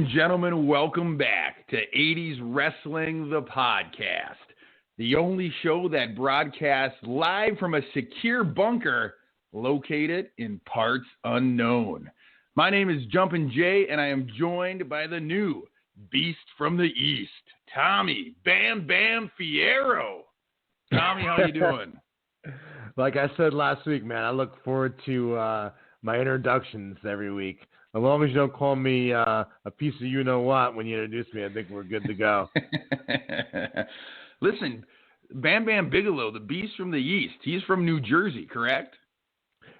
and gentlemen, welcome back to 80's Wrestling, the podcast, the only show that broadcasts live from a secure bunker located in parts unknown. My name is Jumpin' Jay, and I am joined by the new beast from the East, Tommy Bam Bam Fierro. Tommy, how you doing? Like I said last week, man, I look forward to my introductions every week. As long as you don't call me a piece of you-know-what when you introduce me, I think we're good to go. Listen, Bam Bam Bigelow, the beast from the East, he's from New Jersey, correct?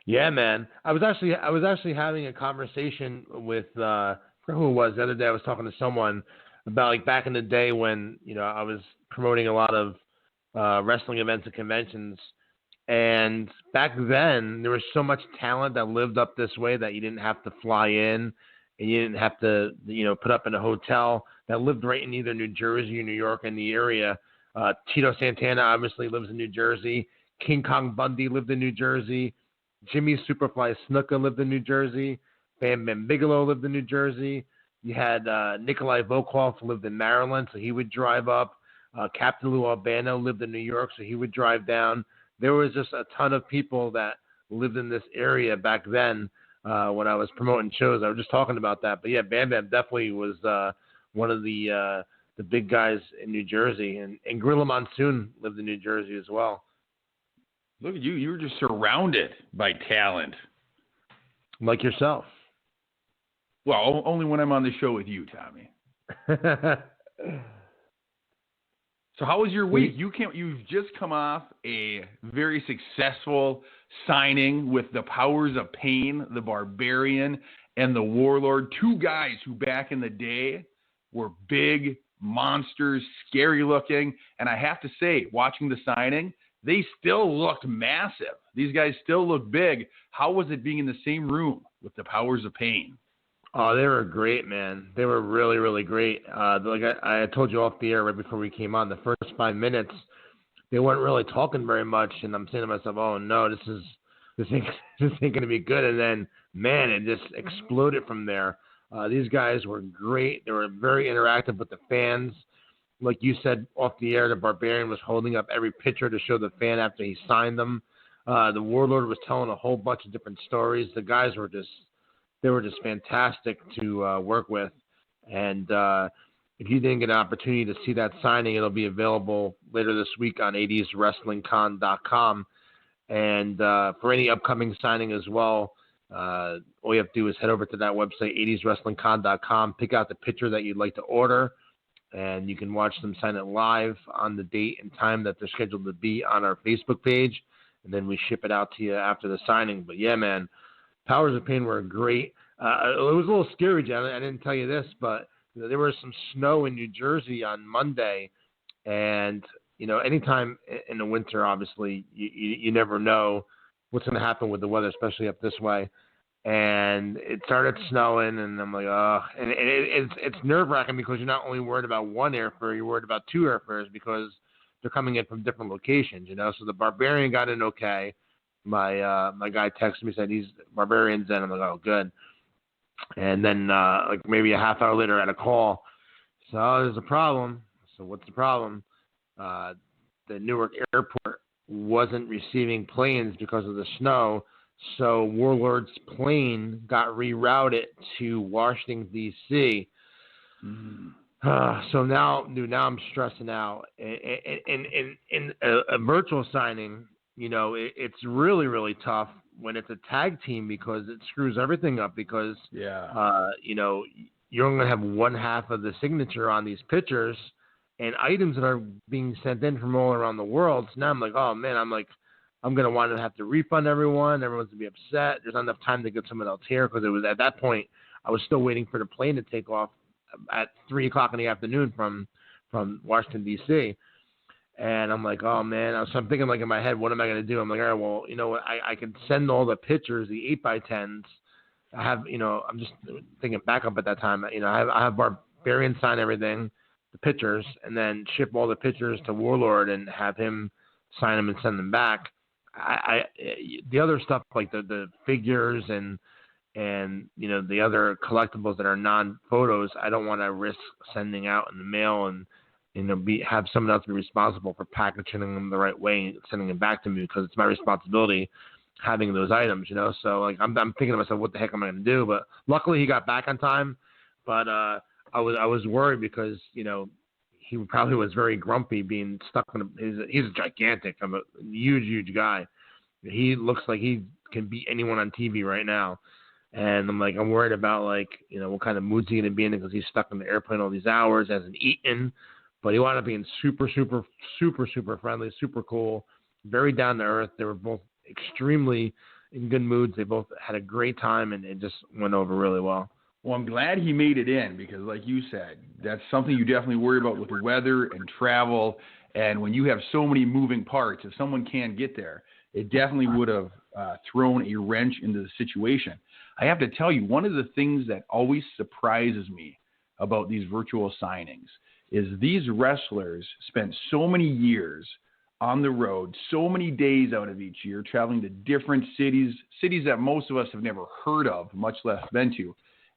Yeah, man. I was actually having a conversation with who it was the other day. I was talking to someone about like back in the day when I was promoting a lot of wrestling events and conventions. And back then, there was so much talent that lived up this way that you didn't have to fly in and you didn't have to, put up in a hotel that lived right in either New Jersey or New York in the area. Tito Santana obviously lives in New Jersey. King Kong Bundy lived in New Jersey. Jimmy Superfly Snuka lived in New Jersey. Bam Bam Bigelow lived in New Jersey. You had Nikolai Volkov lived in Maryland, so he would drive up. Captain Lou Albano lived in New York, so he would drive down. There was just a ton of people that lived in this area back then when I was promoting shows. I was just talking about that. But, yeah, Bam Bam definitely was one of the big guys in New Jersey. And Gorilla Monsoon lived in New Jersey as well. Look at you. You were just surrounded by talent. Like yourself. Well, only when I'm on the show with you, Tommy. So how was your week? You've just come off a very successful signing with the Powers of Pain, the Barbarian, and the Warlord, two guys who back in the day were big monsters, scary looking, and I have to say, watching the signing, they still looked massive. These guys still look big. How was it being in the same room with the Powers of Pain? Oh, they were great, man. They were really, really great. Like I told you off the air right before we came on, the first 5 minutes, they weren't really talking very much, and I'm saying to myself, "Oh no, this ain't going to be good." And then, man, it just exploded from there. These guys were great. They were very interactive with the fans. Like you said off the air, the Barbarian was holding up every picture to show the fan after he signed them. The Warlord was telling a whole bunch of different stories. The guys were just fantastic to work with. And if you didn't get an opportunity to see that signing, it'll be available later this week on 80'swrestlingcon.com. And for any upcoming signing as well, all you have to do is head over to that website, 80'swrestlingcon.com, pick out the picture that you'd like to order, and you can watch them sign it live on the date and time that they're scheduled to be on our Facebook page, and then we ship it out to you after the signing. But yeah, man, Powers of Pain were great. It was a little scary, Jen. I didn't tell you this, but there was some snow in New Jersey on Monday. And, anytime in the winter, obviously, you never know what's going to happen with the weather, especially up this way. And it started snowing, and I'm like, oh. And it's nerve-wracking because you're not only worried about one airfare, you're worried about two airfares because they're coming in from different locations, So the Barbarian got in okay. My guy texted me, said he's Barbarian's in. I'm like, oh, good. And then like maybe a half hour later, I had a call. So there's a problem. So what's the problem? The Newark airport wasn't receiving planes because of the snow. So Warlord's plane got rerouted to Washington, D.C. So now I'm stressing out. In a virtual signing, it's really, really tough when it's a tag team because it screws everything up because, you're only going to have one half of the signature on these pictures and items that are being sent in from all around the world. So now I'm like, oh, man, I'm going to want to have to refund everyone. Everyone's going to be upset. There's not enough time to get someone else here because it was at that point I was still waiting for the plane to take off at 3 o'clock in the afternoon from Washington, D.C., and I'm like, oh, man. So I'm thinking, like, in my head, what am I going to do? I'm like, all right, well, you know what? I can send all the pictures, the 8x10s. I have, I'm just thinking back up at that time. I have Barbarian sign everything, the pictures, and then ship all the pictures to Warlord and have him sign them and send them back. The other stuff, like the figures and and the other collectibles that are non-photos, I don't want to risk sending out in the mail and have someone else be responsible for packaging them the right way and sending them back to me, because it's my responsibility having those items. So like I'm thinking to myself, what the heck am I going to do? But luckily he got back on time. But I was worried because he probably was very grumpy being stuck in he's gigantic. I'm a huge guy. He looks like he can beat anyone on TV right now. And I'm worried about what kind of mood's he going to be in, because he's stuck in the airplane all these hours, hasn't eaten. But he wound up being super friendly, super cool, very down to earth. They were both extremely in good moods. They both had a great time, and it just went over really well. Well, I'm glad he made it in, because like you said, that's something you definitely worry about with the weather and travel. And when you have so many moving parts, if someone can't get there, it definitely would have thrown a wrench into the situation. I have to tell you, one of the things that always surprises me about these virtual signings is these wrestlers spent so many years on the road, so many days out of each year, traveling to different cities that most of us have never heard of, much less been to.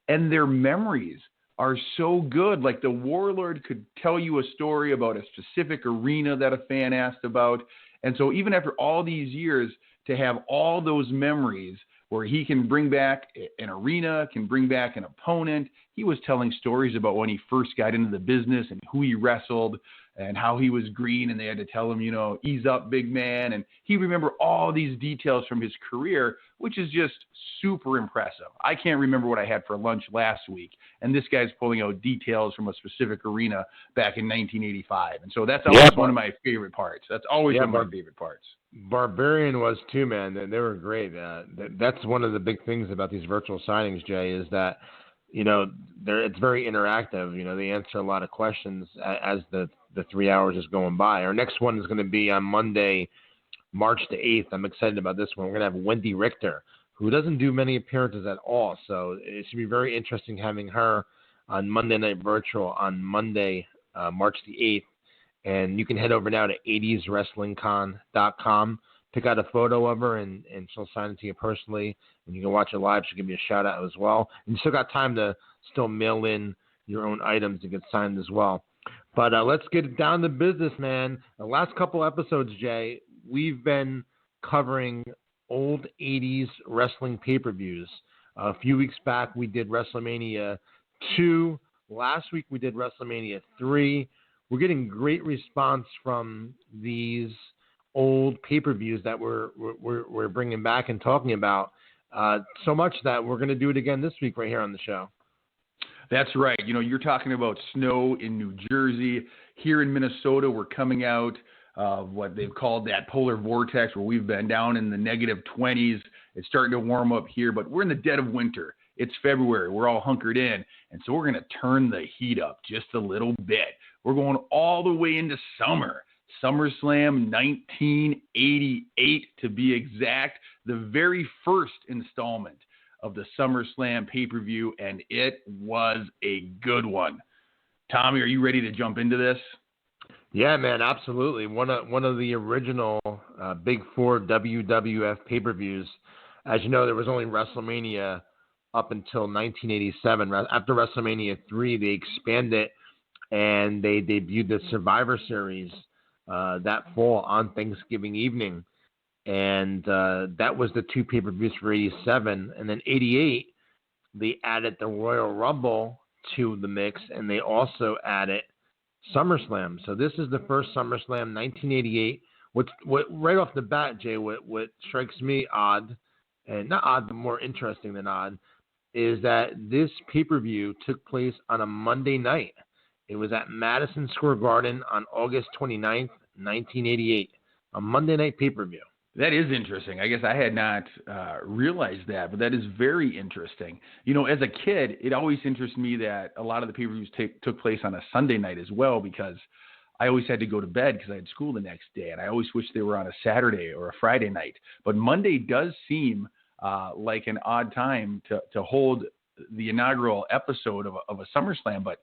And their memories are so good. Like the Warlord could tell you a story about a specific arena that a fan asked about. And so even after all these years, to have all those memories where he can bring back an arena, can bring back an opponent. He was telling stories about when he first got into the business and who he wrestled and how he was green, and they had to tell him, ease up, big man. And he remembered all these details from his career, which is just super impressive. I can't remember what I had for lunch last week, and this guy's pulling out details from a specific arena back in 1985. And so that's always one of my favorite parts. That's always one of my favorite parts. Barbarian was too, man. They were great. That's one of the big things about these virtual signings, Jay, is that it's very interactive. They answer a lot of questions as the 3 hours is going by. Our next one is going to be on Monday, March the 8th. I'm excited about this one. We're going to have Wendy Richter, who doesn't do many appearances at all. So it should be very interesting having her on Monday Night Virtual on Monday, March the 8th. And you can head over now to 80'swrestlingcon.com, pick out a photo of her, and she'll sign it to you personally. And you can watch it live. She'll give you a shout-out as well. And you still got time to still mail in your own items to get signed as well. But let's get down to business, man. The last couple episodes, Jay, we've been covering old 80s wrestling pay-per-views. A few weeks back, we did WrestleMania 2. Last week, we did WrestleMania 3. We're getting great response from these old pay-per-views that we're bringing back and talking about. So much that we're going to do it again this week right here on the show. That's right. You're talking about snow in New Jersey. Here in Minnesota, we're coming out of what they've called that polar vortex, where we've been down in the negative 20s. It's starting to warm up here, but we're in the dead of winter. It's February. We're all hunkered in. And so we're going to turn the heat up just a little bit. We're going all the way into summer. SummerSlam 1988, to be exact, the very first installment of the SummerSlam pay-per-view, and it was a good one. Tommy, are you ready to jump into this? Yeah, man, absolutely. One of the original Big Four WWF pay-per-views. As you know, there was only WrestleMania up until 1987. After WrestleMania 3, they expanded and they debuted the Survivor Series that fall on Thanksgiving evening. And that was the two pay-per-views for 87. And then 88, they added the Royal Rumble to the mix, and they also added SummerSlam. So this is the first SummerSlam, 1988. What right off the bat, Jay, what strikes me odd, and not odd, but more interesting than odd, is that this pay-per-view took place on a Monday night. It was at Madison Square Garden on August 29th, 1988, a Monday night pay-per-view. That is interesting. I guess I had not realized that, but that is very interesting. As a kid, it always interested me that a lot of the pay-per-views took place on a Sunday night as well, because I always had to go to bed because I had school the next day, and I always wished they were on a Saturday or a Friday night. But Monday does seem like an odd time to hold the inaugural episode of a SummerSlam, but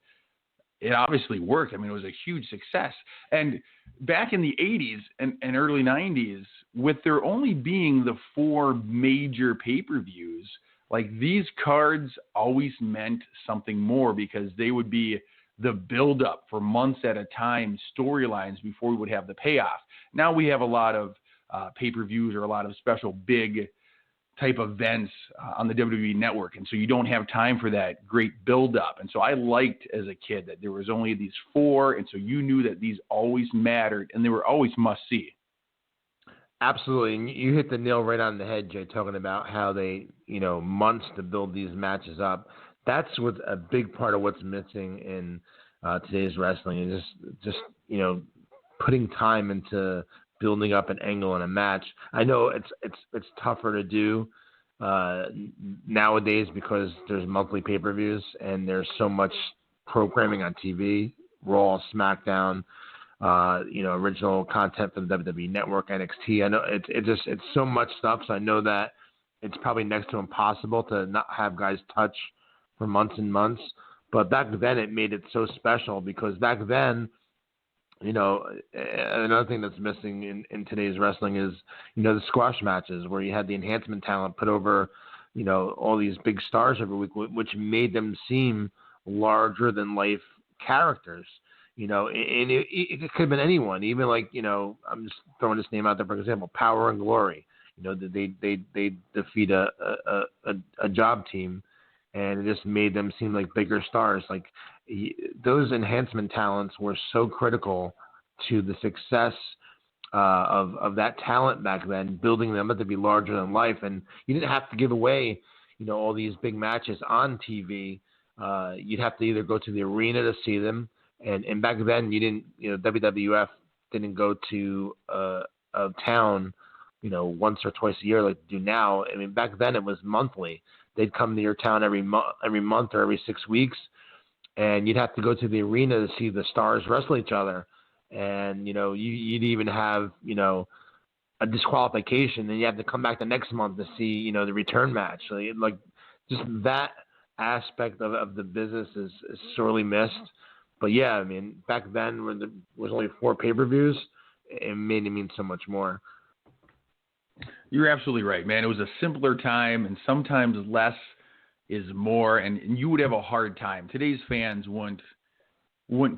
it obviously worked. I mean, it was a huge success. And back in the 80s and early 90s, with there only being the four major pay-per-views, like these cards always meant something more because they would be the build-up for months at a time, storylines before we would have the payoff. Now we have a lot of pay-per-views or a lot of special big type events on the WWE network, and so you don't have time for that great build-up. And so I liked as a kid that there was only these 4, and so you knew that these always mattered, and they were always must-see. Absolutely, and you hit the nail right on the head, Jay, talking about how they, months to build these matches up. That's what a big part of what's missing in today's wrestling is just putting time into building up an angle in a match. I know it's tougher to do nowadays because there's monthly pay-per-views and there's so much programming on TV, Raw, SmackDown, original content for the WWE Network, NXT. I know it's so much stuff. So I know that it's probably next to impossible to not have guys touch for months and months. But back then it made it so special because back then, another thing that's missing in today's wrestling is, the squash matches where you had the enhancement talent put over, all these big stars every week, which made them seem larger than life characters. And it could have been anyone, even like, I'm just throwing this name out there, for example, Power and Glory. They defeat a job team, and it just made them seem like bigger stars. Like those enhancement talents were so critical to the success of that talent back then, building them up to be larger than life. And you didn't have to give away, all these big matches on TV. You'd have to either go to the arena to see them. And back then you didn't, WWF didn't go to a town, once or twice a year like they do now. I mean, back then it was monthly. They'd come to your town every month or every 6 weeks, and you'd have to go to the arena to see the stars wrestle each other. And, you'd even have, a disqualification, and you have to come back the next month to see, the return match. So, like, just that aspect of the business is sorely missed. But, yeah, I mean, back then when there was only 4 pay-per-views, it made it mean so much more. You're absolutely right, man. It was a simpler time, and sometimes less is more, and you would have a hard time. Today's fans wouldn't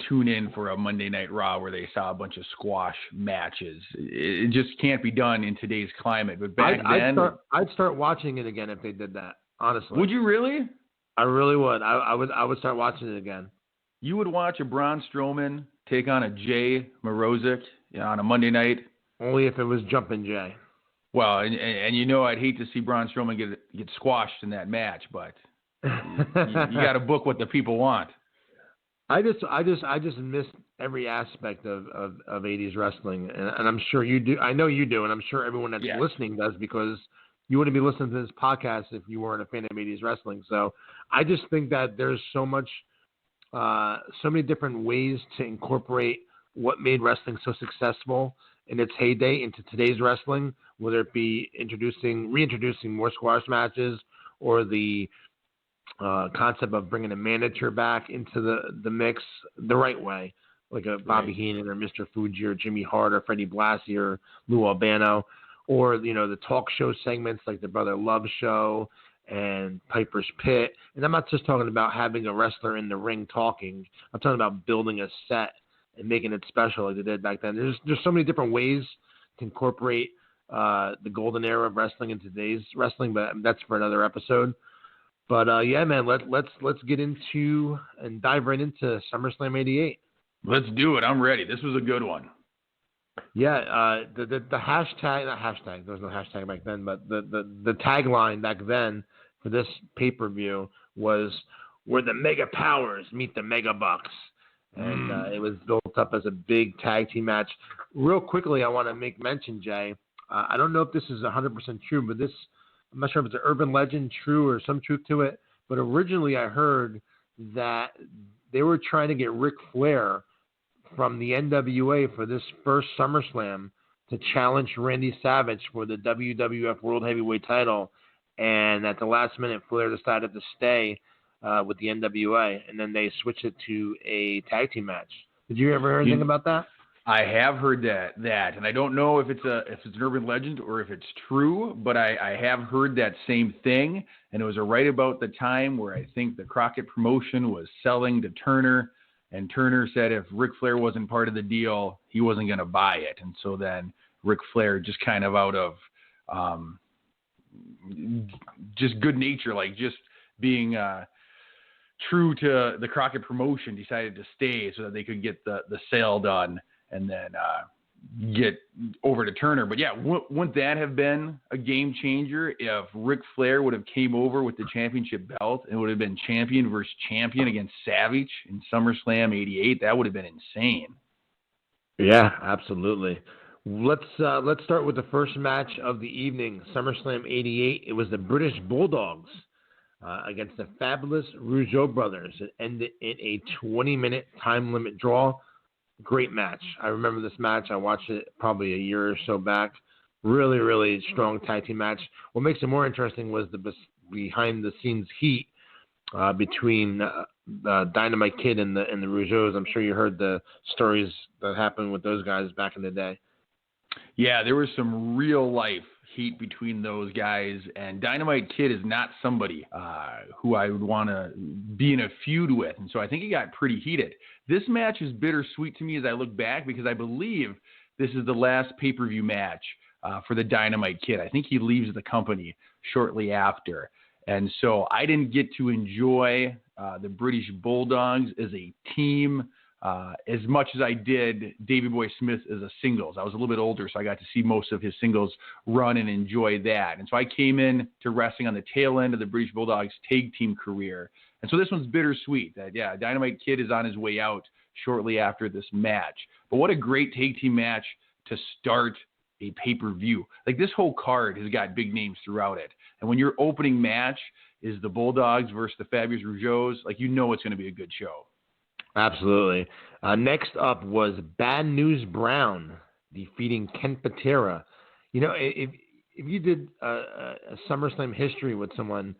tune in for a Monday Night Raw where they saw a bunch of squash matches. It just can't be done in today's climate. But back then, I'd start watching it again if they did that. Honestly, would you really? I really would. I would start watching it again. You would watch a Braun Strowman take on a Jay Morozic on a Monday night? Only if it was Jumpin' Jay. Well, and I'd hate to see Braun Strowman get squashed in that match, but you got to book what the people want. I just miss every aspect of 80s wrestling, and I'm sure you do. I know you do, and I'm sure everyone that's listening does, because you wouldn't be listening to this podcast if you weren't a fan of 80s wrestling. So I just think that there's so many different ways to incorporate what made wrestling so successful in its heyday into today's wrestling, whether it be reintroducing more squash matches, or the concept of bringing a manager back into the mix the right way, like a Bobby Heenan or Mr. Fuji or Jimmy Hart or Freddie Blassie or Lou Albano, or the talk show segments like the Brother Love Show and Piper's Pit. And I'm not just talking about having a wrestler in the ring talking. I'm talking about building a set and making it special like they did back then. There's so many different ways to incorporate the golden era of wrestling in today's wrestling, but that's for another episode. But yeah, man, let's get into and dive right into SummerSlam '88. Let's do it. I'm ready. This was a good one. Yeah, the hashtag, not hashtag. There was no hashtag back then, but the tagline back then for this pay-per-view was "Where the Mega Powers meet the Mega Bucks," and it was built up as a big tag team match. Real quickly, I want to make mention, Jay. I don't know if this is 100% true, but I'm not sure if it's an urban legend, true, or some truth to it. But originally, I heard that they were trying to get Ric Flair from the NWA for this first SummerSlam to challenge Randy Savage for the WWF World Heavyweight title. And at the last minute, Flair decided to stay with the NWA, and then they switched it to a tag team match. Did you ever hear anything about that? I have heard that, and I don't know if it's an urban legend or if it's true, but I have heard that same thing, and it was right about the time where I think the Crockett promotion was selling to Turner, and Turner said if Ric Flair wasn't part of the deal, he wasn't going to buy it, and so then Ric Flair just kind of out of just good nature, like just being true to the Crockett promotion, decided to stay so that they could get the sale done and then get over to Turner. But yeah, wouldn't that have been a game changer if Ric Flair would have came over with the championship belt and would have been champion versus champion against Savage in SummerSlam '88? That would have been insane. Yeah, absolutely. Let's start with the first match of the evening, SummerSlam '88. It was the British Bulldogs against the fabulous Rougeau brothers. It ended in a 20-minute time limit draw. Great match. I remember this match. I watched it probably a year or so back. Really, really strong tag team match. What makes it more interesting was the behind-the-scenes heat between the Dynamite Kid and the Rougeaus. I'm sure you heard the stories that happened with those guys back in the day. Yeah, there was some real-life heat between those guys, and Dynamite Kid is not somebody who I would want to be in a feud with, and so I think it got pretty heated. This match is bittersweet to me as I look back because I believe this is the last pay-per-view match for the Dynamite Kid. I think he leaves the company shortly after, and so I didn't get to enjoy the British Bulldogs as a team as much as I did Davey Boy Smith as a singles. I was a little bit older, so I got to see most of his singles run and enjoy that. And so I came in to wrestling on the tail end of the British Bulldogs tag team career. And so this one's bittersweet. That Dynamite Kid is on his way out shortly after this match. But what a great tag team match to start a pay-per-view. Like, this whole card has got big names throughout it. And when your opening match is the Bulldogs versus the Fabulous Rougeaus, like, you know it's going to be a good show. Absolutely. Next up was Bad News Brown defeating Ken Patera. You know, if you did a SummerSlam history with someone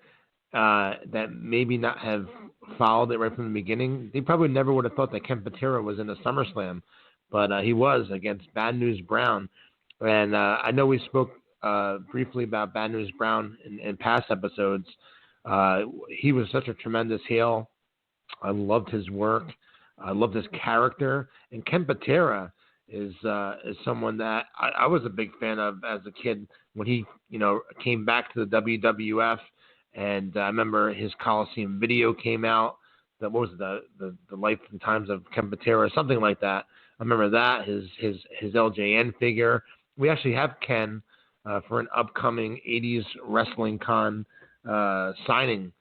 that maybe not have followed it right from the beginning, they probably never would have thought that Ken Patera was in a SummerSlam, but he was against Bad News Brown. And I know we spoke briefly about Bad News Brown in past episodes. He was such a tremendous heel. I loved his work. I loved his character. And Ken Patera is someone that I was a big fan of as a kid when he, came back to the WWF. And I remember his Coliseum video came out. That was the Life and Times of Ken Patera, something like that. I remember that, his LJN figure. We actually have Ken for an upcoming 80's Wrestling Con signing.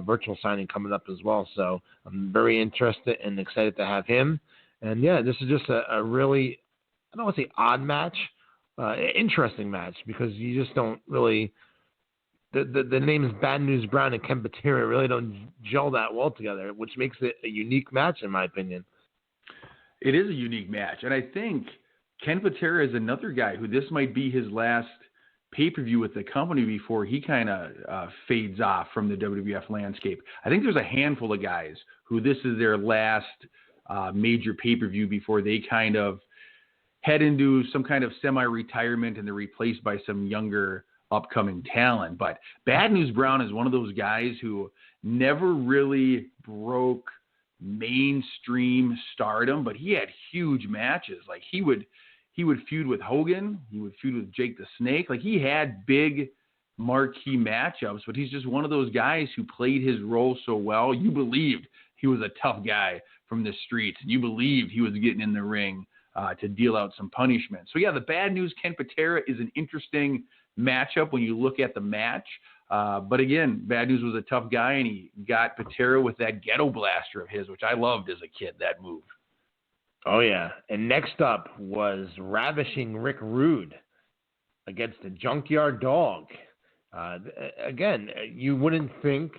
Virtual signing coming up as well. So I'm very interested and excited to have him. And yeah, this is just a really, I don't want to say odd match, interesting match, because you just don't really, the names Bad News Brown and Ken Patera really don't gel that well together, which makes it a unique match in my opinion. It is a unique match. And I think Ken Patera is another guy who this might be his last pay-per-view with the company before he kind of fades off from the WWF landscape. I think there's a handful of guys who this is their last major pay-per-view before they kind of head into some kind of semi-retirement and they're replaced by some younger upcoming talent. But Bad News Brown is one of those guys who never really broke mainstream stardom, but he had huge matches. Like, he would feud with Hogan. He would feud with Jake the Snake. Like, he had big marquee matchups, but he's just one of those guys who played his role so well. You believed he was a tough guy from the streets, and you believed he was getting in the ring to deal out some punishment. So, yeah, the Bad News Ken Patera is an interesting matchup when you look at the match. But, again, Bad News was a tough guy, and he got Patera with that ghetto blaster of his, which I loved as a kid, that move. Oh, yeah. And next up was Ravishing Roode against the Junkyard Dog. Again, you wouldn't think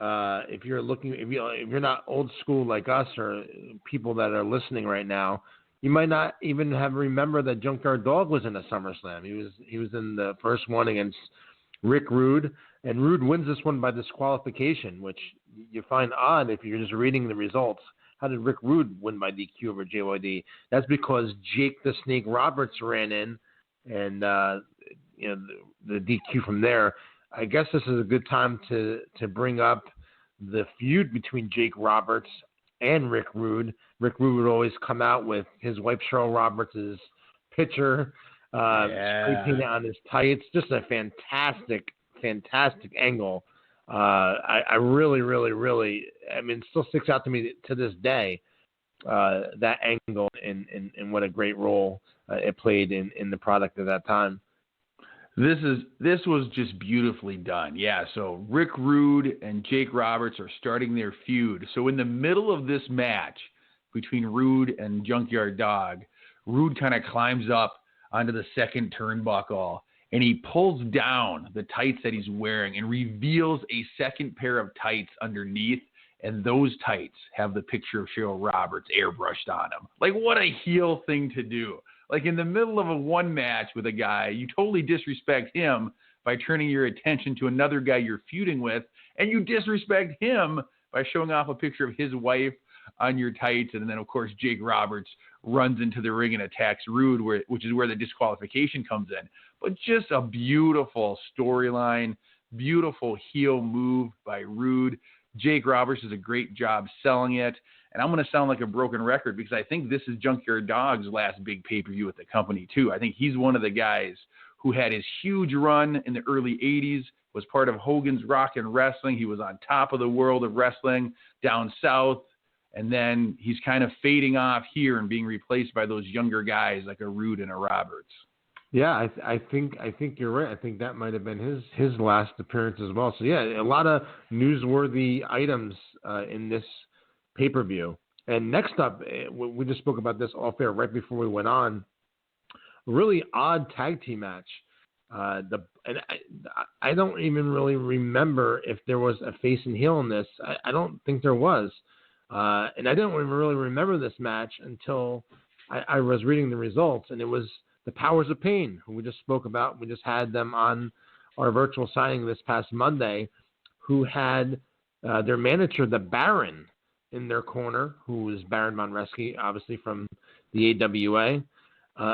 if you're not old school like us or people that are listening right now, you might not even have remembered that Junkyard Dog was in a SummerSlam. He was in the first one against Roode, and Roode wins this one by disqualification, which you find odd if you're just reading the results. how did Rick Rude win by DQ over JYD? That's because Jake the Snake Roberts ran in, and the DQ from there. I guess this is a good time to bring up the feud between Jake Roberts and Rick Rude. Rick Rude would always come out with his wife Cheryl Roberts' picture, spray painted on his tights. Just a fantastic angle. I really, really, really, I mean, it still sticks out to me to this day, that angle and what a great role it played in the product at that time. This was just beautifully done. Yeah, so Rick Rude and Jake Roberts are starting their feud. So in the middle of this match between Roode and Junkyard Dog, Roode kind of climbs up onto the second turnbuckle, and he pulls down the tights that he's wearing and reveals a second pair of tights underneath, and those tights have the picture of Cheryl Roberts airbrushed on them. Like, what a heel thing to do. Like, in the middle of a one match with a guy, you totally disrespect him by turning your attention to another guy you're feuding with, and you disrespect him by showing off a picture of his wife on your tights. And then, of course, Jake Roberts runs into the ring and attacks Roode, which is where the disqualification comes in. But just a beautiful storyline, beautiful heel move by Roode. Jake Roberts does a great job selling it. And I'm going to sound like a broken record because I think this is Junkyard Dog's last big pay-per-view with the company, too. I think he's one of the guys who had his huge run in the early 80s, was part of Hogan's Rock and Wrestling. He was on top of the world of wrestling down south. And then he's kind of fading off here and being replaced by those younger guys like a Roode and a Roberts. Yeah, I think you're right. I think that might have been his last appearance as well. So yeah, a lot of newsworthy items in this pay-per-view. And next up, we just spoke about this off air right before we went on. A really odd tag team match. I don't even really remember if there was a face and heel in this. I don't think there was. And I didn't even really remember this match until I was reading the results, and it was the Powers of Pain, who we just spoke about. We just had them on our virtual signing this past Monday, who had their manager, the Baron, in their corner, who was Baron Von Reschke, obviously from the AWA,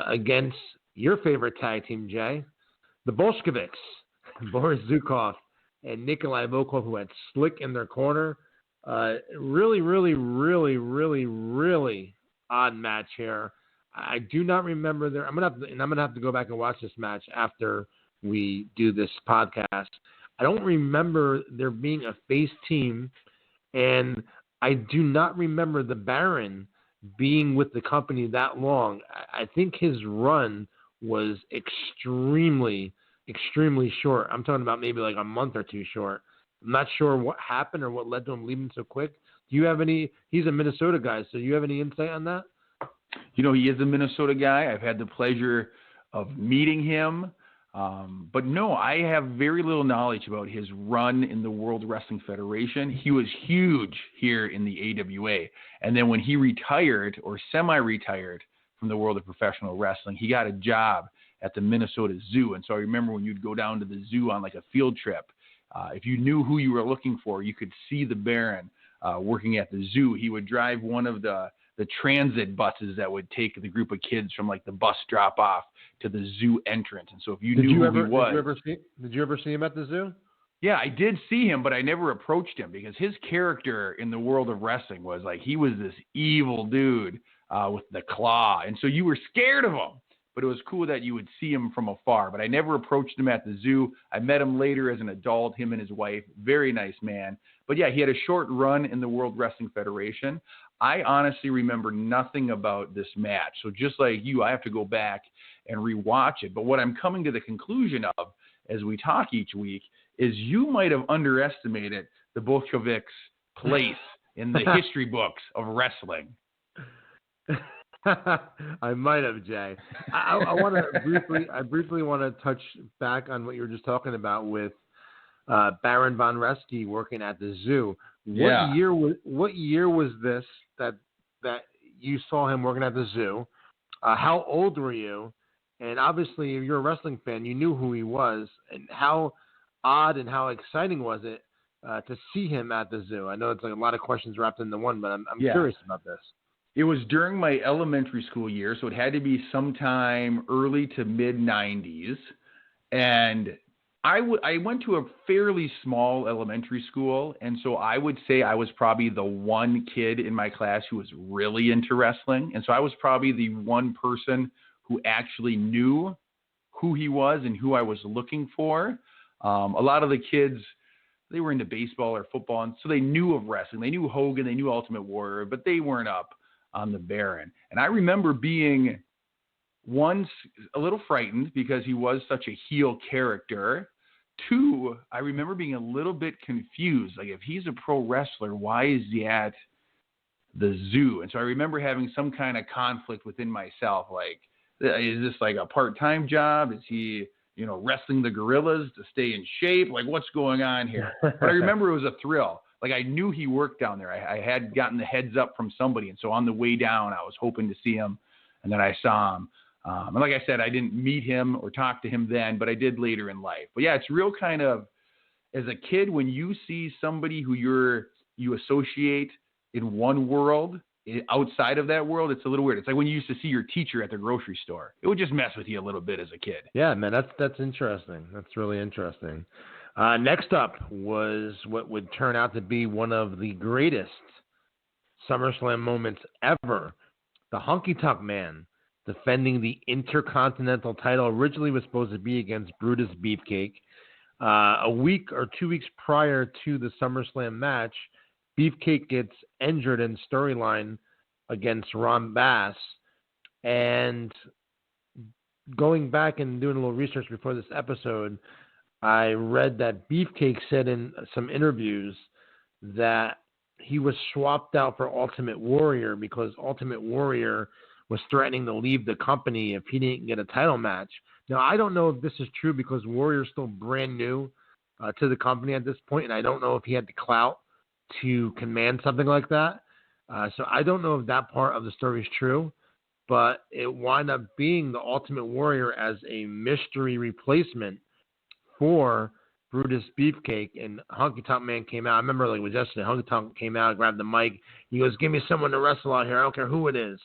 against your favorite tag team, Jay, the Bolsheviks, Boris Zukov and Nikolai Volkov, who had Slick in their corner. Really, really, really, really, really odd match here. I do not remember there. I'm gonna have to go back and watch this match after we do this podcast. I don't remember there being a face team, and I do not remember the Baron being with the company that long. I think his run was extremely, extremely short. I'm talking about maybe like a month or two short. I'm not sure what happened or what led to him leaving so quick. Do you have any? He's a Minnesota guy, so do you have any insight on that? You know, he is a Minnesota guy. I've had the pleasure of meeting him. But no, I have very little knowledge about his run in the World Wrestling Federation. He was huge here in the AWA. And then when he retired or semi-retired from the world of professional wrestling, he got a job at the Minnesota Zoo. And so I remember when you'd go down to the zoo on like a field trip, if you knew who you were looking for, you could see the Baron working at the zoo. He would drive one of the transit buses that would take the group of kids from like the bus drop off to the zoo entrance. And so if you knew who he was. Did you ever see him at the zoo? Yeah, I did see him, but I never approached him because his character in the world of wrestling was like he was this evil dude with the claw. And so you were scared of him. But it was cool that you would see him from afar. But I never approached him at the zoo. I met him later as an adult, him and his wife. Very nice man. But yeah, he had a short run in the World Wrestling Federation. I honestly remember nothing about this match. So just like you, I have to go back and rewatch it. But what I'm coming to the conclusion of as we talk each week is you might have underestimated the Bolsheviks' place in the history books of wrestling. I might have, Jay. I want to briefly want to touch back on what you were just talking about with Baron Von Reschke working at the zoo. Yeah. What year was this that you saw him working at the zoo? How old were you? And obviously, if you're a wrestling fan, you knew who he was. And how odd and how exciting was it to see him at the zoo? I know it's like a lot of questions wrapped into one, but I'm Yeah. curious about this. It was during my elementary school year, so it had to be sometime early to mid 90s. And I went to a fairly small elementary school, and so I would say I was probably the one kid in my class who was really into wrestling. And so I was probably the one person who actually knew who he was and who I was looking for. A lot of the kids, they were into baseball or football, and so they knew of wrestling. They knew Hogan, they knew Ultimate Warrior, but they weren't up on the Baron. And I remember being once a little frightened because he was such a heel character. Two, I remember being a little bit confused. Like, if he's a pro wrestler, why is he at the zoo? And so I remember having some kind of conflict within myself. Like, is this like a part-time job? Is he, wrestling the gorillas to stay in shape? Like, what's going on here? But I remember it was a thrill. Like, I knew he worked down there. I had gotten the heads up from somebody. And so on the way down, I was hoping to see him. And then I saw him. And like I said, I didn't meet him or talk to him then, but I did later in life. But yeah, it's real kind of, as a kid, when you see somebody who you associate in one world, outside of that world, it's a little weird. It's like when you used to see your teacher at the grocery store. It would just mess with you a little bit as a kid. Yeah, man, that's interesting. That's really interesting. Next up was what would turn out to be one of the greatest SummerSlam moments ever. The Honky Tonk Man defending the Intercontinental title. Originally was supposed to be against Brutus Beefcake. A week or 2 weeks prior to the SummerSlam match, Beefcake gets injured in storyline against Ron Bass. And going back and doing a little research before this episode, I read that Beefcake said in some interviews that he was swapped out for Ultimate Warrior because Ultimate Warrior was threatening to leave the company if he didn't get a title match. Now, I don't know if this is true because Warrior's still brand new to the company at this point, and I don't know if he had the clout to command something like that. So I don't know if that part of the story is true, but it wound up being the Ultimate Warrior as a mystery replacement for Brutus Beefcake, and Honky Tonk Man came out. I remember it was yesterday. Honky Tonk came out, grabbed the mic. He goes, "Give me someone to wrestle out here. I don't care who it is."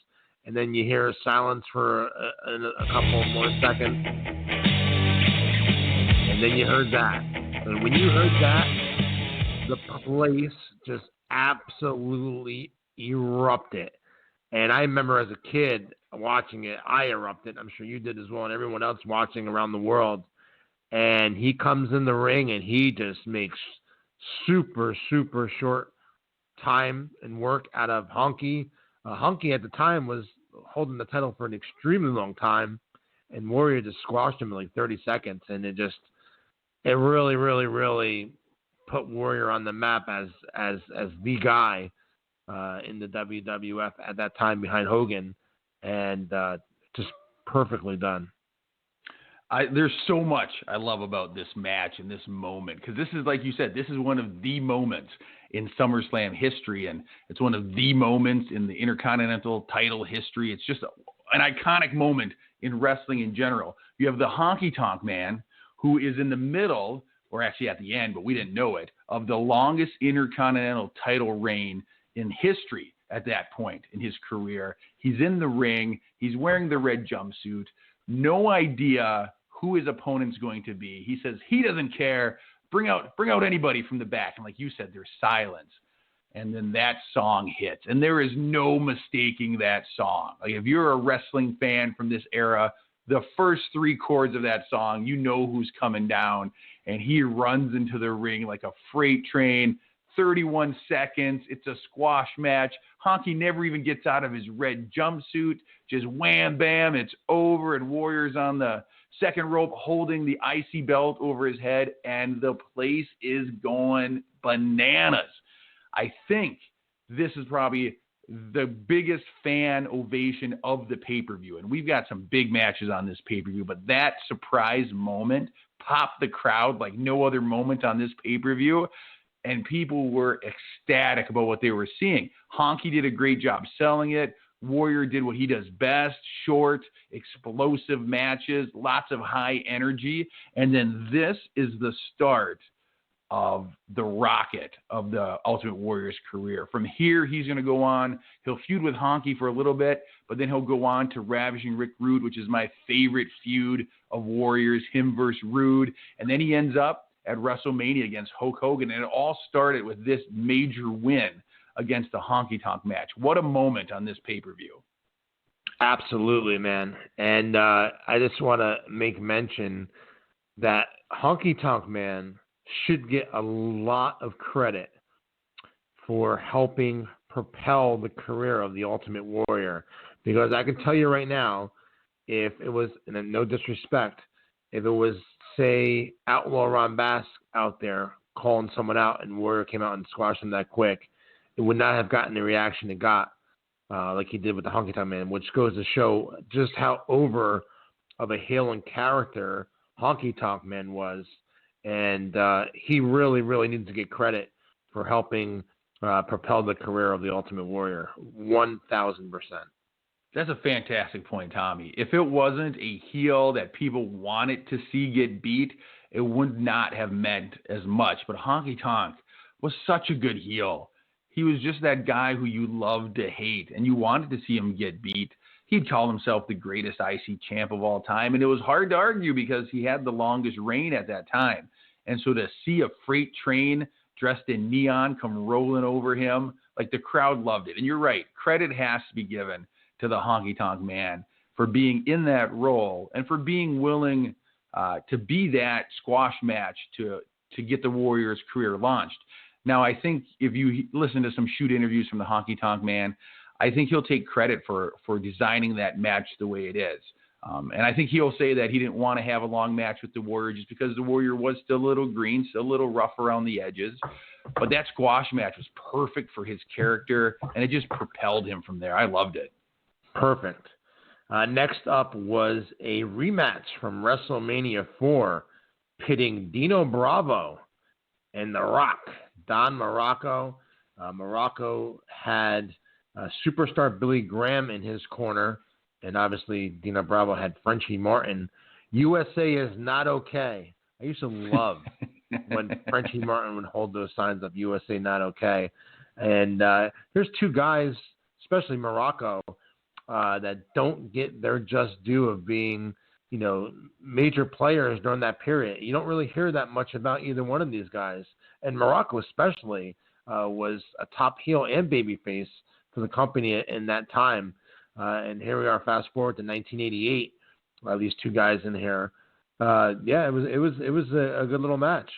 And then you hear silence for a couple more seconds. And then you heard that. And when you heard that, the place just absolutely erupted. And I remember as a kid watching it, I erupted. I'm sure you did as well, and everyone else watching around the world. And he comes in the ring, and he just makes super, super short time and work out of Honky. Honky at the time was holding the title for an extremely long time, and Warrior just squashed him in like 30 seconds. And it really, really, really put Warrior on the map as the guy in the WWF at that time behind Hogan, and just perfectly done. There's so much I love about this match and this moment, because this is, like you said, this is one of the moments in SummerSlam history, and it's one of the moments in the Intercontinental title history. It's just an iconic moment in wrestling in general. You have the Honky Tonk Man, who is in the middle, or actually at the end, but we didn't know it, of the longest Intercontinental title reign in history at that point in his career. He's in the ring. He's wearing the red jumpsuit. No idea who his opponent's going to be. He says he doesn't care. Bring out anybody from the back. And like you said, there's silence. And then that song hits. And there is no mistaking that song. Like, if you're a wrestling fan from this era, the first three chords of that song, you know who's coming down. And he runs into the ring like a freight train. 31 seconds. It's a squash match. Honky never even gets out of his red jumpsuit. Just wham, bam, it's over. And Warrior's on the second rope holding the IC belt over his head. And the place is going bananas. I think this is probably the biggest fan ovation of the pay-per-view. And we've got some big matches on this pay-per-view, but that surprise moment popped the crowd like no other moment on this pay-per-view. And people were ecstatic about what they were seeing. Honky did a great job selling it. Warrior did what he does best, short, explosive matches, lots of high energy. And then this is the start of the rocket of the Ultimate Warrior's career. From here, he's going to go on. He'll feud with Honky for a little bit, but then he'll go on to Ravishing Roode, which is my favorite feud of Warriors, him versus Rood. And then he ends up at WrestleMania against Hulk Hogan. And it all started with this major win against the Honky Tonk match. What a moment on this pay-per-view. Absolutely, man. And I just want to make mention that Honky Tonk Man should get a lot of credit for helping propel the career of the Ultimate Warrior. Because I can tell you right now, if it was, and no disrespect, if it was, say, Outlaw Ron Bass out there calling someone out and Warrior came out and squashed him that quick, it would not have gotten the reaction it got like he did with the Honky Tonk Man, which goes to show just how over of a hailing character Honky Tonk Man was. And he really, really needs to get credit for helping propel the career of the Ultimate Warrior. 1,000%. That's a fantastic point, Tommy. If it wasn't a heel that people wanted to see get beat, it would not have meant as much. But Honky Tonk was such a good heel. He was just that guy who you loved to hate, and you wanted to see him get beat. He'd call himself the greatest IC champ of all time, and it was hard to argue because he had the longest reign at that time. And so to see a freight train dressed in neon come rolling over him, like the crowd loved it. And you're right, credit has to be given to the Honky Tonk Man for being in that role and for being willing to be that squash match to get the Warriors' career launched. Now, I think if you listen to some shoot interviews from the Honky Tonk Man, I think he'll take credit for designing that match the way it is. And I think he'll say that he didn't want to have a long match with the Warrior just because the Warrior was still a little green, still a little rough around the edges. But that squash match was perfect for his character, and it just propelled him from there. I loved it. Perfect. Next up was a rematch from WrestleMania 4 pitting Dino Bravo and The Rock, Don Morocco. Morocco had superstar Billy Graham in his corner, and obviously Dino Bravo had Frenchie Martin. USA is not okay. I used to love when Frenchie Martin would hold those signs of USA not okay. And there's two guys, especially Morocco, that don't get their just due of being, major players during that period. You don't really hear that much about either one of these guys. And Morocco especially was a top heel and babyface for the company in that time. And here we are, fast forward to 1988. These two guys in here. It was a good little match.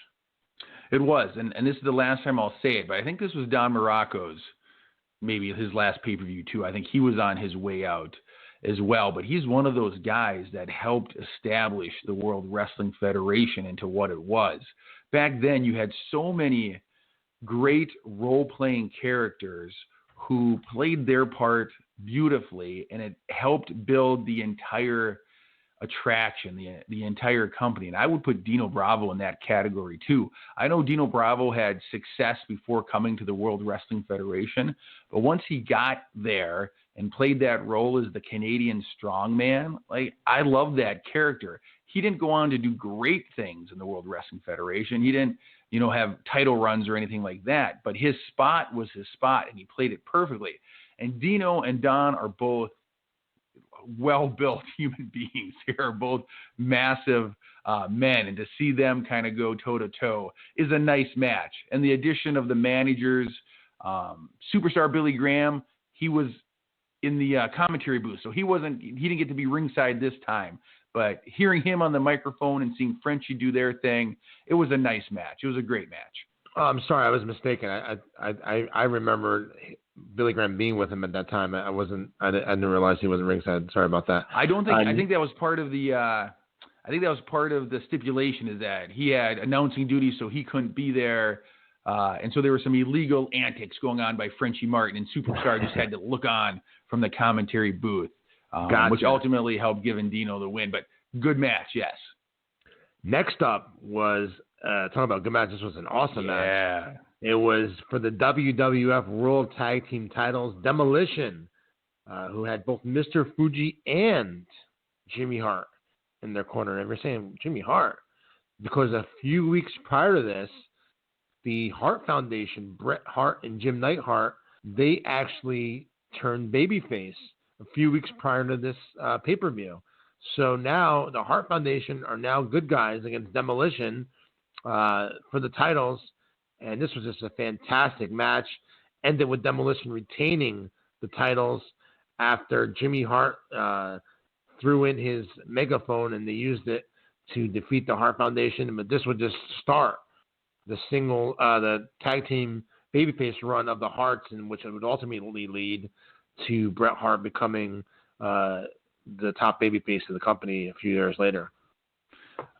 It was, and this is the last time I'll say it, but I think this was Don Morocco's, maybe his last pay-per-view too. I think he was on his way out as well, but he's one of those guys that helped establish the World Wrestling Federation into what it was. Back then, you had so many great role-playing characters who played their part beautifully, and it helped build the entire attraction, the entire company. And I would put Dino Bravo in that category too. I know Dino Bravo had success before coming to the World Wrestling Federation, but once he got there and played that role as the Canadian strongman, I love that character. He didn't go on to do great things in the World Wrestling Federation. He didn't, have title runs or anything like that, but his spot was his spot, and he played it perfectly. And Dino and Don are both well-built human beings. They are both massive men, and to see them kind of go toe-to-toe is a nice match. And the addition of the managers, superstar Billy Graham, he was in the commentary booth, so he didn't get to be ringside this time. But hearing him on the microphone and seeing Frenchie do their thing, it was a nice match. It was a great match. Oh, I'm sorry, I was mistaken. I remember Billy Graham being with him at that time. I didn't realize he wasn't ringside. Sorry about that. I think that was part of the. I think that was part of the stipulation, is that he had announcing duties, so he couldn't be there, and so there were some illegal antics going on by Frenchie Martin, and Superstar just had to look on from the commentary booth, Gotcha. Which ultimately helped giving Dino the win. But good match, yes. Next up was talking about good match. This was an awesome match. It was for the WWF World Tag Team titles. Demolition, who had both Mr. Fuji and Jimmy Hart in their corner. And we're saying Jimmy Hart because a few weeks prior to this, the Hart Foundation, Bret Hart and Jim Neidhart, they actually turned babyface a few weeks prior to this pay-per-view. So now the Hart Foundation are now good guys against Demolition for the titles. And this was just a fantastic match. Ended with Demolition retaining the titles after Jimmy Hart threw in his megaphone and they used it to defeat the Hart Foundation. But this would just start the tag team babyface run of the Harts, in which it would ultimately lead to Bret Hart becoming the top babyface of the company a few years later.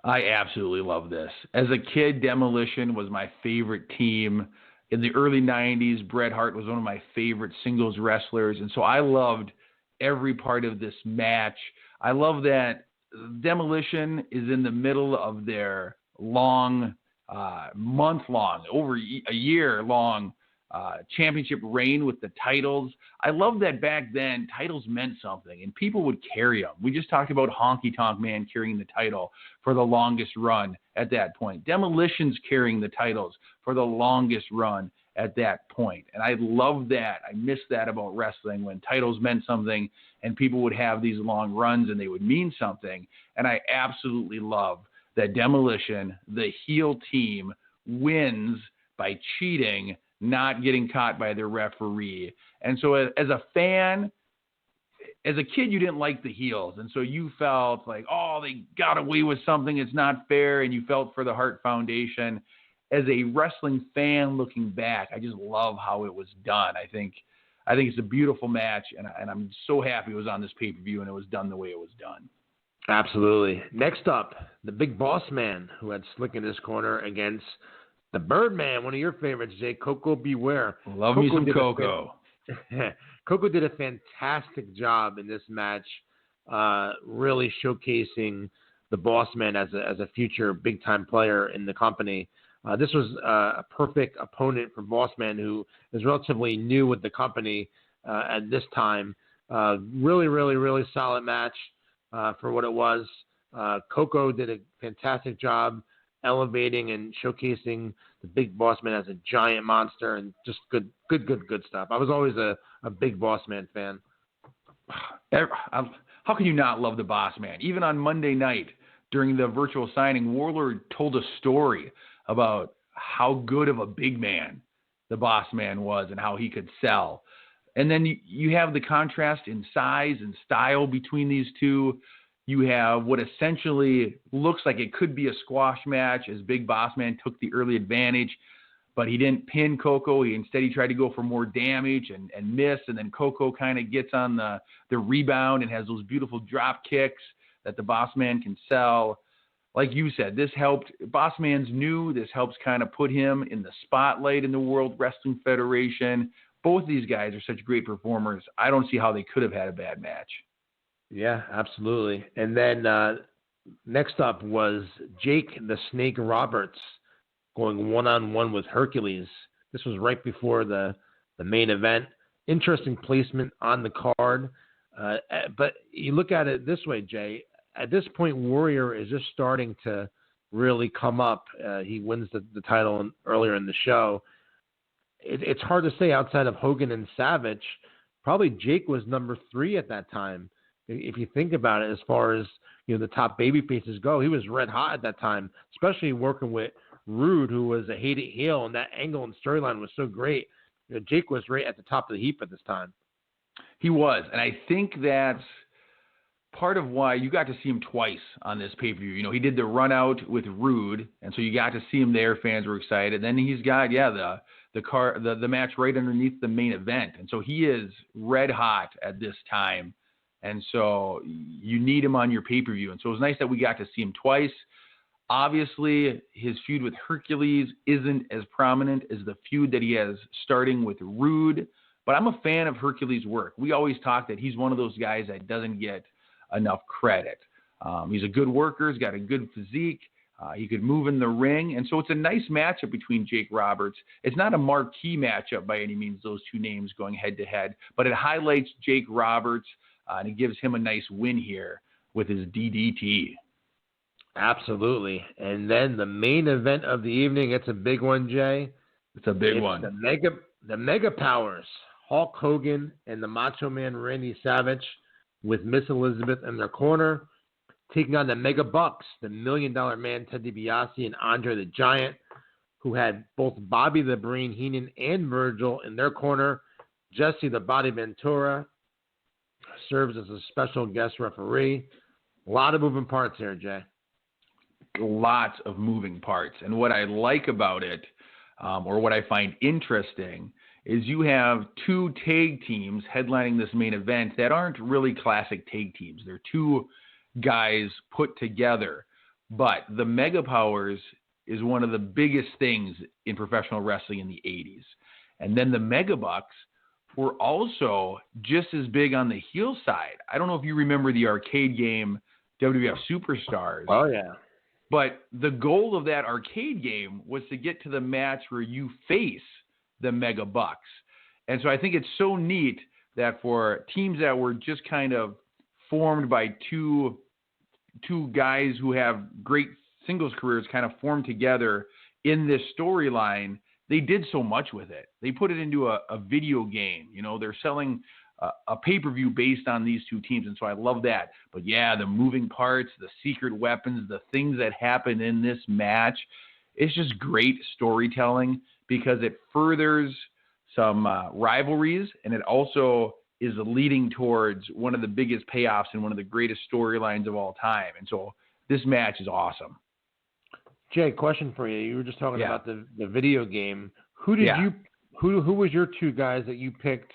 I absolutely love this. As a kid, Demolition was my favorite team. In the early 90s, Bret Hart was one of my favorite singles wrestlers, and so I loved every part of this match. I love that Demolition is in the middle of their long, month-long, over a year-long championship reign with the titles. I love that back then titles meant something and people would carry them. We just talked about Honky Tonk Man carrying the title for the longest run at that point. Demolition's carrying the titles for the longest run at that point. And I love that. I miss that about wrestling, when titles meant something and people would have these long runs and they would mean something. And I absolutely love that Demolition, the heel team, wins by cheating, not getting caught by the referee. And so as a fan, as a kid, you didn't like the heels. And so you felt like, oh, they got away with something. It's not fair. And you felt for the Hart Foundation. As a wrestling fan looking back, I just love how it was done. I think it's a beautiful match. And I'm so happy it was on this pay-per-view and it was done the way it was done. Absolutely. Next up, the Big Boss Man, who had Slick in his corner against the Birdman, one of your favorites, Jay, Coco Beware. Love me some Coco. Coco did a fantastic job in this match, really showcasing the Boss Man as a future big-time player in the company. This was a perfect opponent for Boss Man, who is relatively new with the company at this time. Really, really, really solid match for what it was. Coco did a fantastic job elevating and showcasing the Big Boss Man as a giant monster, and just good stuff. I was always a Big Boss Man fan. How can you not love the Boss Man? Even on Monday night during the virtual signing, Warlord told a story about how good of a big man the Boss Man was and how he could sell. And then you have the contrast in size and style between these two. You have what essentially looks like it could be a squash match, as Big Boss Man took the early advantage, but he didn't pin Coco. Instead, he tried to go for more damage and missed, and then Coco kind of gets on the rebound and has those beautiful drop kicks that the Boss Man can sell. Like you said, this helped. Boss Man's new. This helps kind of put him in the spotlight in the World Wrestling Federation. Both of these guys are such great performers. I don't see how they could have had a bad match. Yeah, absolutely. And then next up was Jake the Snake Roberts going one-on-one with Hercules. This was right before the main event. Interesting placement on the card. But you look at it this way, Jay. At this point, Warrior is just starting to really come up. He wins the title earlier in the show. It's hard to say outside of Hogan and Savage. Probably Jake was number 3 at that time. If you think about it, as far as the top baby faces go, he was red hot at that time, especially working with Rood, who was a hated heel, and that angle and storyline was so great. Jake was right at the top of the heap at this time. He was, and I think that's part of why you got to see him twice on this pay-per-view. He did the run out with Rood, and so you got to see him there. Fans were excited. Then he's got the match right underneath the main event, and so he is red hot at this time. And so you need him on your pay-per-view. And so it was nice that we got to see him twice. Obviously, his feud with Hercules isn't as prominent as the feud that he has starting with Rood. But I'm a fan of Hercules' work. We always talk that he's one of those guys that doesn't get enough credit. He's a good worker. He's got a good physique. He could move in the ring. And so it's a nice matchup between Jake Roberts. It's not a marquee matchup by any means, those two names going head-to-head. But it highlights Jake Roberts. And it gives him a nice win here with his DDT. Absolutely. And then the main event of the evening, it's a big one, Jay. It's a big It's one. The Mega Powers, Hulk Hogan and the Macho Man Randy Savage with Miss Elizabeth in their corner, taking on the Mega Bucks, the $1 Million Man Ted DiBiase and Andre the Giant, who had both Bobby the Brain Heenan and Virgil in their corner. Jesse the Body Ventura serves as a special guest referee. A lot of moving parts here, Jay. Lots of moving parts. And what I like about it, or what I find interesting, is you have two tag teams headlining this main event that aren't really classic tag teams. They're two guys put together. But the Mega Powers is one of the biggest things in professional wrestling in the 80s. And then the Mega Bucks were also just as big on the heel side. I don't know if you remember the arcade game WWF Superstars. Oh, yeah. But the goal of that arcade game was to get to the match where you face the Mega Bucks. And so I think it's so neat that for teams that were just kind of formed by two guys who have great singles careers kind of formed together in this storyline, they did so much with it. They put it into a video game. You know, they're selling a pay-per-view based on these two teams, and so I love that. But yeah, the moving parts, the secret weapons, the things that happen in this match, it's just great storytelling because it furthers some rivalries, and it also is leading towards one of the biggest payoffs and one of the greatest storylines of all time. And so this match is awesome. Jay, question for you. You were just talking about the video game. Who was your two guys that you picked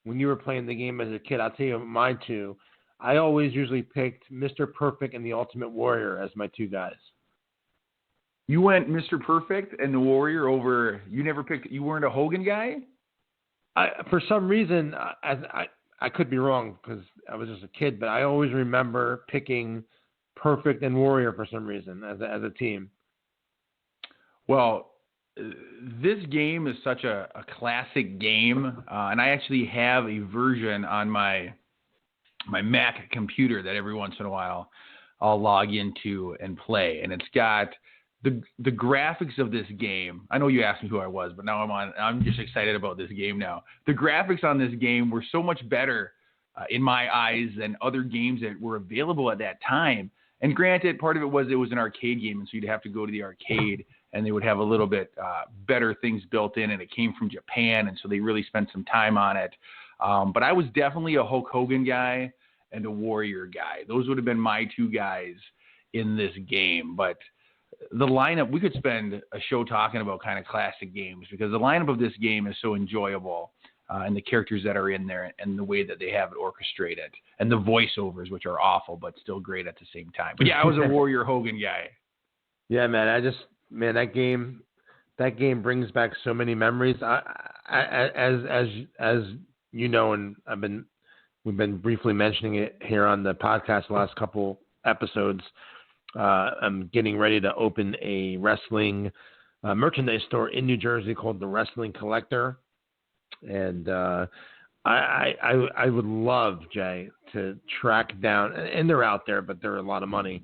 when you were playing the game as a kid? I'll tell you mine two. I always usually picked Mr. Perfect and the Ultimate Warrior as my two guys. You went Mr. Perfect and the Warrior over, you weren't a Hogan guy? For some reason, I could be wrong because I was just a kid, but I always remember picking Perfect and Warrior for some reason as a team. Well, this game is such a classic game, and I actually have a version on my Mac computer that every once in a while I'll log into and play. And it's got the graphics of this game. I know you asked me who I was, but now I'm just excited about this game now. The graphics on this game were so much better in my eyes than other games that were available at that time. And granted, part of it was an arcade game, and so you'd have to go to the arcade, and they would have a little bit better things built in, and it came from Japan, and so they really spent some time on it. But I was definitely a Hulk Hogan guy and a Warrior guy. Those would have been my two guys in this game. But the lineup, we could spend a show talking about kind of classic games because the lineup of this game is so enjoyable, and the characters that are in there and the way that they have it orchestrated and the voiceovers, which are awful but still great at the same time. But yeah, I was a Warrior Hogan guy. Yeah, man, that game brings back so many memories. As you know, and we've been briefly mentioning it here on the podcast the last couple episodes. I'm getting ready to open a wrestling merchandise store in New Jersey called the Wrestling Collector, and I would love, Jay, to track down, and they're out there, but they're a lot of money.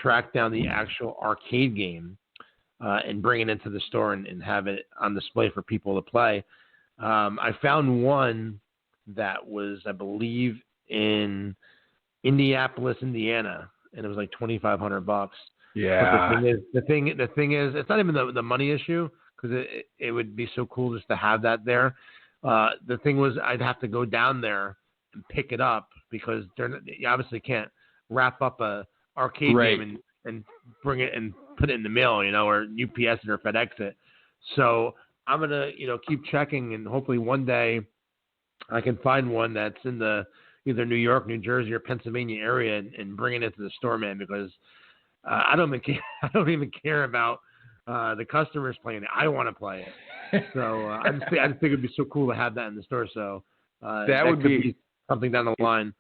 Track down the actual arcade game and bring it into the store and have it on display for people to play. I found one that was, I believe, in Indianapolis, Indiana, and it was like $2,500. Yeah. But the thing is, it's not even the money issue because it would be so cool just to have that there. The thing was, I'd have to go down there and pick it up because you obviously can't wrap up a arcade game and bring it and put it in the mail, or UPS it or FedEx it. So I'm gonna, keep checking, and hopefully one day I can find one that's in the either New York, New Jersey, or Pennsylvania area and bring it to the store, man. Because I don't even care about the customers playing it. I want to play it. So I just think it'd be so cool to have that in the store. So that would be something down the line.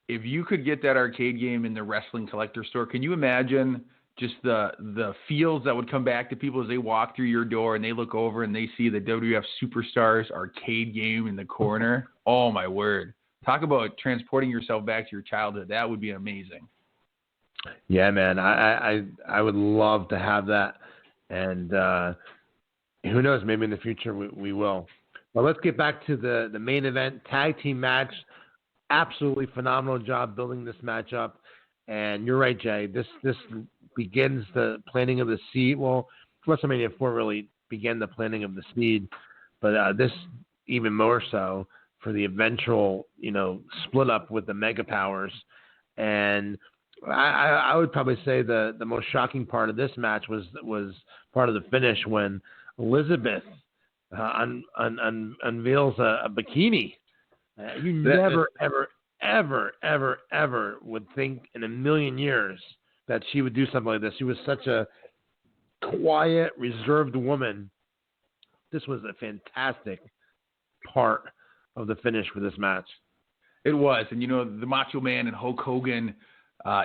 If you could get that arcade game in the Wrestling Collector store, can you imagine just the feels that would come back to people as they walk through your door and they look over and they see the WWF Superstars arcade game in the corner? Oh, my word. Talk about transporting yourself back to your childhood. That would be amazing. Yeah, man. I would love to have that, and who knows? Maybe in the future we will. Well, let's get back to the main event tag team match. Absolutely phenomenal job building this matchup, and you're right, Jay. This begins the planning of the seed. Well, WrestleMania 4 really began the planning of the seed, but this even more so for the eventual, split up with the Mega Powers. And I would probably say the most shocking part of this match was part of the finish when Elizabeth unveils a bikini. You never, ever would think in a million years that she would do something like this. She was such a quiet, reserved woman. This was a fantastic part of the finish for this match. It was. And, the Macho Man and Hulk Hogan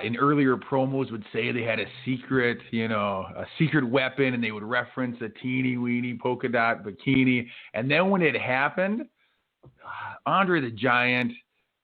in earlier promos would say they had a secret weapon, and they would reference a teeny weeny polka dot bikini. And then when it happened, Andre the Giant,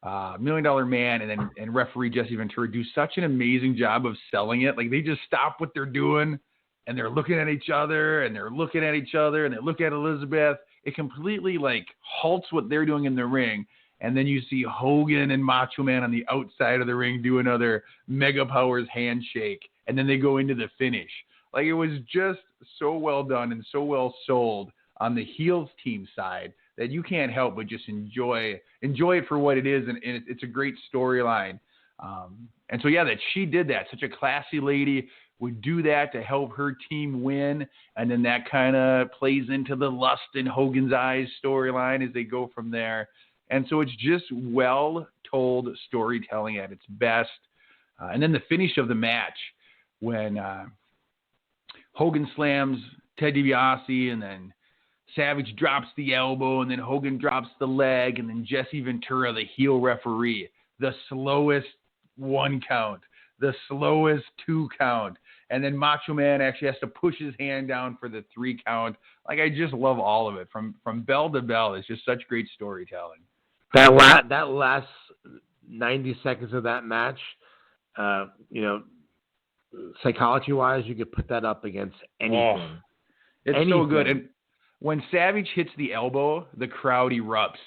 $1 Million Man, and referee Jesse Ventura do such an amazing job of selling it. Like, they just stop what they're doing, and they're looking at each other, and they're looking at each other, and they look at Elizabeth. It completely, halts what they're doing in the ring. And then you see Hogan and Macho Man on the outside of the ring do another Mega Powers handshake. And then they go into the finish. It was just so well done and so well sold on the heels team side that you can't help but just enjoy it for what it is. And it's a great storyline. And so, yeah, that she did that. Such a classy lady would do that to help her team win. And then that kind of plays into the lust in Hogan's eyes storyline as they go from there. And so it's just well-told storytelling at its best. And then the finish of the match when Hogan slams Ted DiBiase, and then Savage drops the elbow, and then Hogan drops the leg, and then Jesse Ventura, the heel referee, the slowest 1 count, the slowest 2 count. And then Macho Man actually has to push his hand down for the 3 count. I just love all of it. From bell to bell, it's just such great storytelling. That last 90 seconds of that match, psychology-wise, you could put that up against anything. It's so good. And when Savage hits the elbow, the crowd erupts.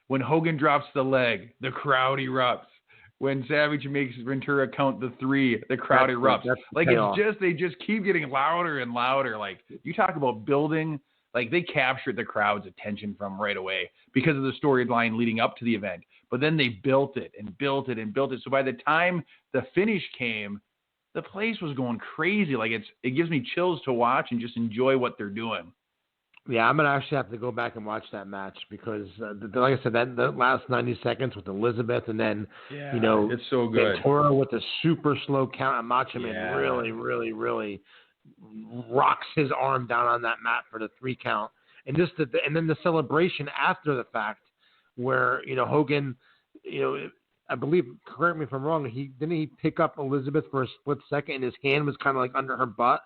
When Hogan drops the leg, the crowd erupts. When Savage makes Ventura count the 3, the crowd erupts. They just keep getting louder and louder. You talk about building. They captured the crowd's attention from right away because of the storyline leading up to the event. But then they built it and built it and built it. So by the time the finish came, the place was going crazy. It gives me chills to watch and just enjoy what they're doing. Yeah, I'm going to actually have to go back and watch that match because, like I said, that last 90 seconds with Elizabeth, and then, it's so good. Ventura with the super slow count, and Macho Man really, really, really rocks his arm down on that mat for the 3 count. And and then the celebration after the fact where, Hogan, I believe, correct me if I'm wrong, didn't he pick up Elizabeth for a split second and his hand was kind of under her butt?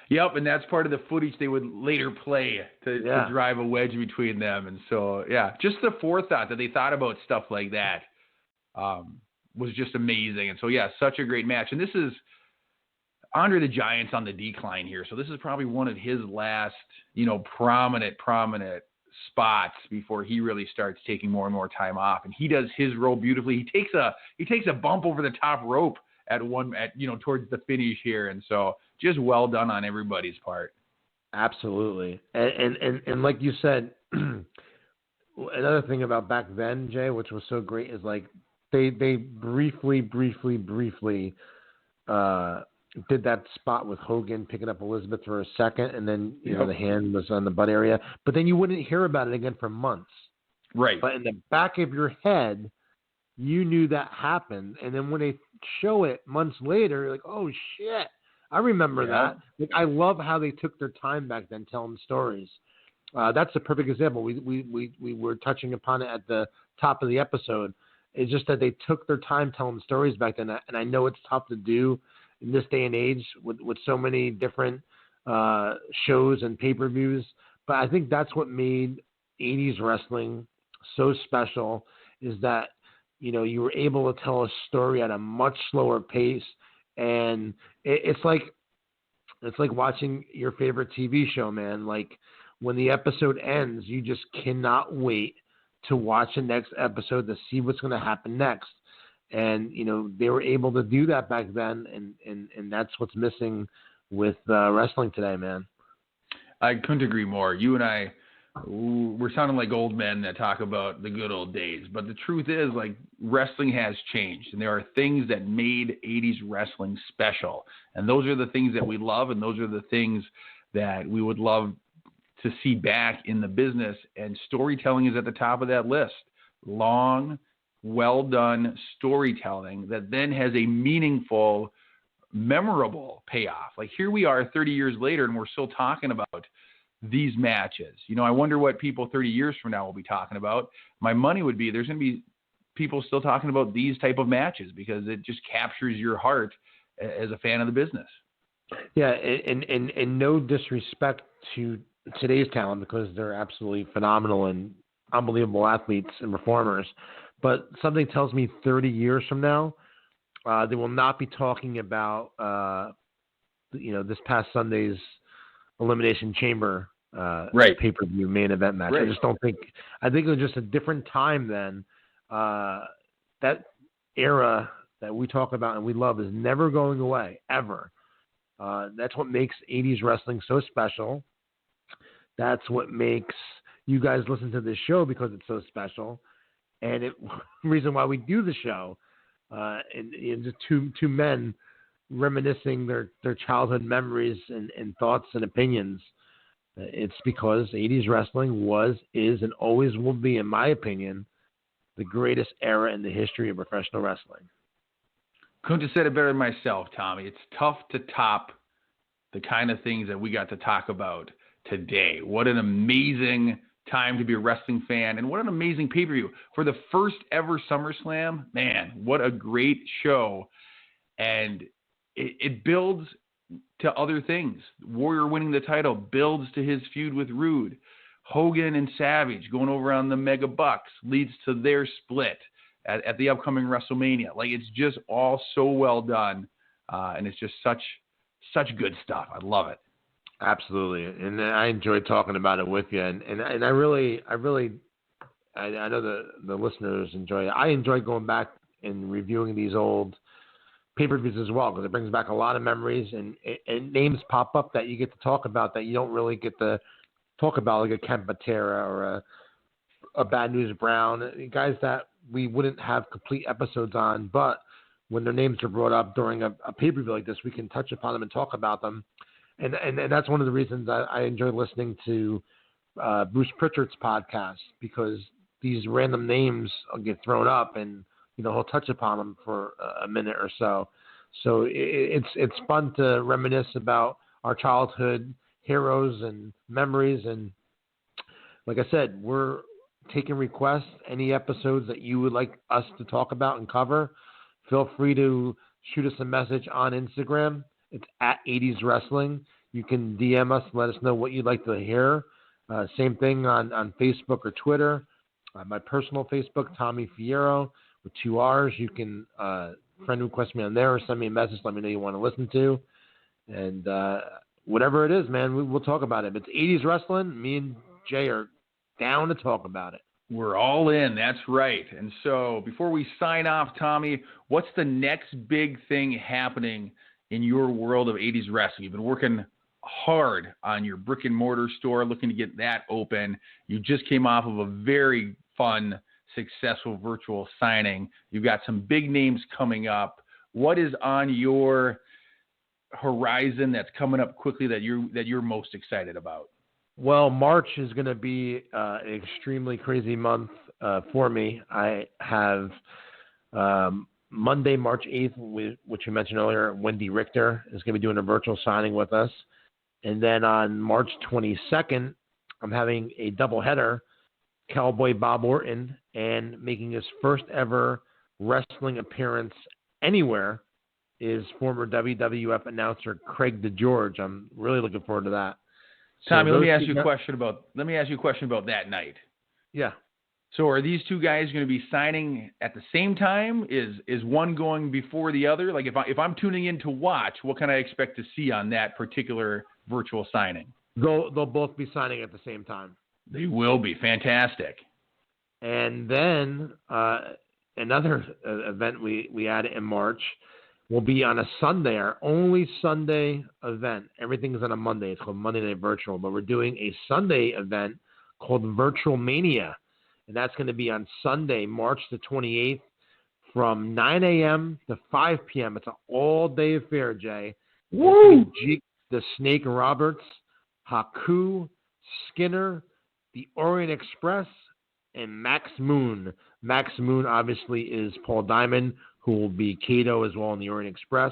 Yep, and that's part of the footage they would later play to drive a wedge between them. And so, just the forethought that they thought about stuff like that was just amazing. And so, such a great match. And this is Andre the Giant's on the decline here. So this is probably one of his last, prominent spots before he really starts taking more and more time off. And he does his role beautifully. He takes a bump over the top rope towards the finish here. And so just well done on everybody's part. Absolutely. And like you said, another thing about back then, Jay, which was so great is they briefly did that spot with Hogan picking up Elizabeth for a second, and then the hand was on the butt area, but then you wouldn't hear about it again for months. Right. But in the back of your head, you knew that happened, and then when they show it months later, you're like, oh shit, I remember that. I love how they took their time back then telling stories. That's a perfect example. We were touching upon it at the top of the episode. It's just that they took their time telling stories back then, and I know it's tough to do in this day and age with so many different shows and pay-per-views. But I think that's what made 80s wrestling so special, is that, you were able to tell a story at a much slower pace And it's like watching your favorite TV show, man. Like when the episode ends, you just cannot wait to watch the next episode to see what's going to happen next. And, they were able to do that back then. And that's what's missing with wrestling today, man. I couldn't agree more. You and I, we're sounding like old men that talk about the good old days. But the truth is, like, wrestling has changed. And there are things that made 80s wrestling special. And those are the things that we love. And those are the things that we would love to see back in the business. And storytelling is at the top of that list. Long, well done storytelling that then has a meaningful, memorable payoff. Like here we are 30 years later and we're still talking about these matches. I wonder what people 30 years from now will be talking about. My money would be there's going to be people still talking about these type of matches because it just captures your heart as a fan of the business. Yeah, and no disrespect to today's talent because they're absolutely phenomenal and unbelievable athletes and performers. But something tells me 30 years from now, they will not be talking about, this past Sunday's Elimination Chamber pay-per-view main event match. Right. I think it was just a different time then. That era that we talk about and we love is never going away, ever. That's what makes 80s wrestling so special. That's what makes you guys listen to this show because it's so special. And the reason why we do the show, and just two men reminiscing their childhood memories and thoughts and opinions, it's because 80s wrestling was, is, and always will be, in my opinion, the greatest era in the history of professional wrestling. Couldn't have said it better than myself, Tommy. It's tough to top the kind of things that we got to talk about today. What an amazing time to be a wrestling fan, and what an amazing pay-per-view. For the first ever SummerSlam, man, what a great show. And it builds to other things. Warrior winning the title builds to his feud with Rood. Hogan and Savage going over on the Mega Bucks leads to their split at the upcoming WrestleMania. Like, it's just all so well done, and it's just such good stuff. I love it. Absolutely, and I enjoyed talking about it with you, and I know the listeners enjoy it. I enjoy going back and reviewing these old pay-per-views as well because it brings back a lot of memories and names pop up that you get to talk about that you don't really get to talk about, like a Ken Patera or a Bad News Brown, guys that we wouldn't have complete episodes on, but when their names are brought up during a pay-per-view like this, we can touch upon them and talk about them. And that's one of the reasons I enjoy listening to Bruce Pritchard's podcast, because these random names get thrown up and, he'll touch upon them for a minute or so. So it's fun to reminisce about our childhood heroes and memories. And like I said, we're taking requests, any episodes that you would like us to talk about and cover. Feel free to shoot us a message on Instagram. It's at 80s Wrestling. You can DM us, let us know what you'd like to hear. Same thing on Facebook or Twitter. My personal Facebook, Tommy Fierro, with 2 R's. You can friend request me on there or send me a message. Let me know you want to listen to. And whatever it is, man, we'll talk about it. If it's 80s Wrestling, me and Jay are down to talk about it. We're all in. That's right. And so before we sign off, Tommy, what's the next big thing happening in your world of 80s wrestling? You've been working hard on your brick and mortar store, looking to get that open. You just came off of a very fun, successful virtual signing. You've got some big names coming up. What is on your horizon that's coming up quickly that you're most excited about? Well, March is going to be an extremely crazy month for me. I have Monday, March 8th, which you mentioned earlier, Wendy Richter is going to be doing a virtual signing with us. And then on March 22nd, I'm having a doubleheader, Cowboy Bob Orton, and making his first ever wrestling appearance anywhere is former WWF announcer Craig DeGeorge. I'm really looking forward to that. Tommy, let me ask you a question about that night. Yeah. So are these two guys going to be signing at the same time? Is one going before the other? Like if I'm tuning in to watch, what can I expect to see on that particular virtual signing? They'll both be signing at the same time. They will be. Fantastic. And then another event we added in March will be on a Sunday, our only Sunday event. Everything's on a Monday. It's called Monday Night Virtual, but we're doing a Sunday event called Virtual Mania. And that's going to be on Sunday, March the 28th from 9 a.m. to 5 p.m. It's an all-day affair, Jay. Woo! Jake the Snake Roberts, Haku, Skinner, the Orient Express, and Max Moon. Max Moon, obviously, is Paul Diamond, who will be Kato as well in the Orient Express.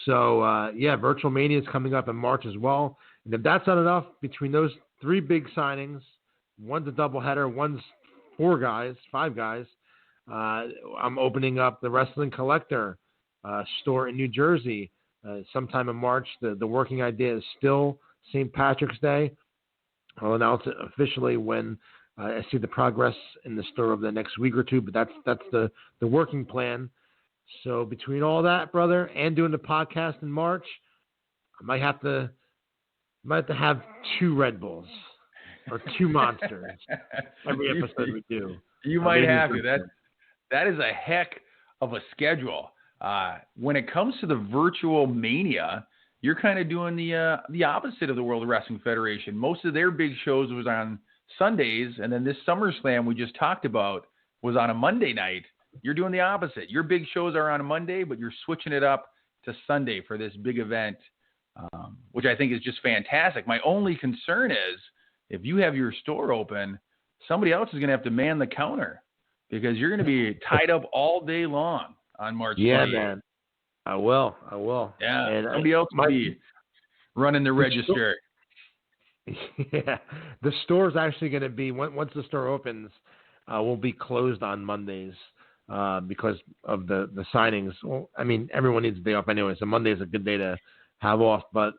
So, Virtual Mania is coming up in March as well. And if that's not enough, between those three big signings, one's a doubleheader, one's five guys. I'm opening up the Wrestling Collector store in New Jersey sometime in March. The working idea is still St. Patrick's Day. I'll announce it officially when I see the progress in the store over the next week or two, but that's the working plan. So between all that, brother, and doing the podcast in March, I might have to have 2 Red Bulls. Or 2 monsters every episode we do. You might have to. That is a heck of a schedule. When it comes to the Virtual Mania, you're kind of doing the opposite of the World Wrestling Federation. Most of their big shows was on Sundays, and then this SummerSlam we just talked about was on a Monday night. You're doing the opposite. Your big shows are on a Monday, but you're switching it up to Sunday for this big event, which I think is just fantastic. My only concern is, if you have your store open, somebody else is going to have to man the counter because you're going to be tied up all day long on March 28th. Yeah, man. I will. Yeah, and somebody else might be running the register. Yeah, the store is actually going to be, once the store opens, will be closed on Mondays because of the signings. Well, I mean, everyone needs a day off anyway, so Monday is a good day to have off, but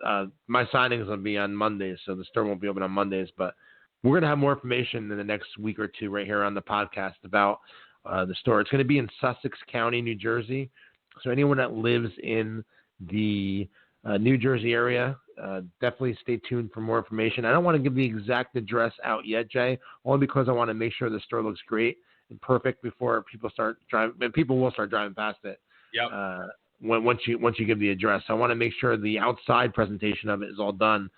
my signings will be on Mondays, so the store won't be open on Mondays, but we're going to have more information in the next week or two right here on the podcast about the store. It's going to be in Sussex County, New Jersey, so anyone that lives in the New Jersey area, definitely stay tuned for more information. I don't want to give the exact address out yet, Jay, only because I want to make sure the store looks great and perfect before people start driving. People will start driving past it. Yep. Once you give the address. So I want to make sure the outside presentation of it is all done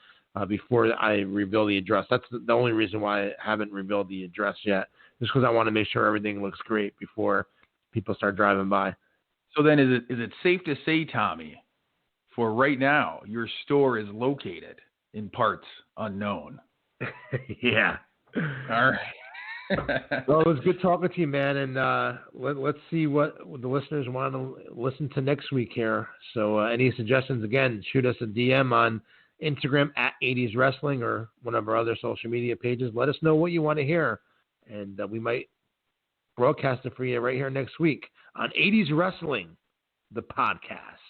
before I reveal the address. That's the only reason why I haven't revealed the address yet, just because I want to make sure everything looks great before people start driving by. So then is it safe to say, Tommy, for right now, your store is located in parts unknown? Yeah. All right. Well, it was good talking to you, man, and let's see what the listeners want to listen to next week here. So any suggestions, again, shoot us a DM on Instagram at 80's Wrestling or one of our other social media pages. Let us know what you want to hear, and we might broadcast it for you right here next week on 80's Wrestling, the podcast.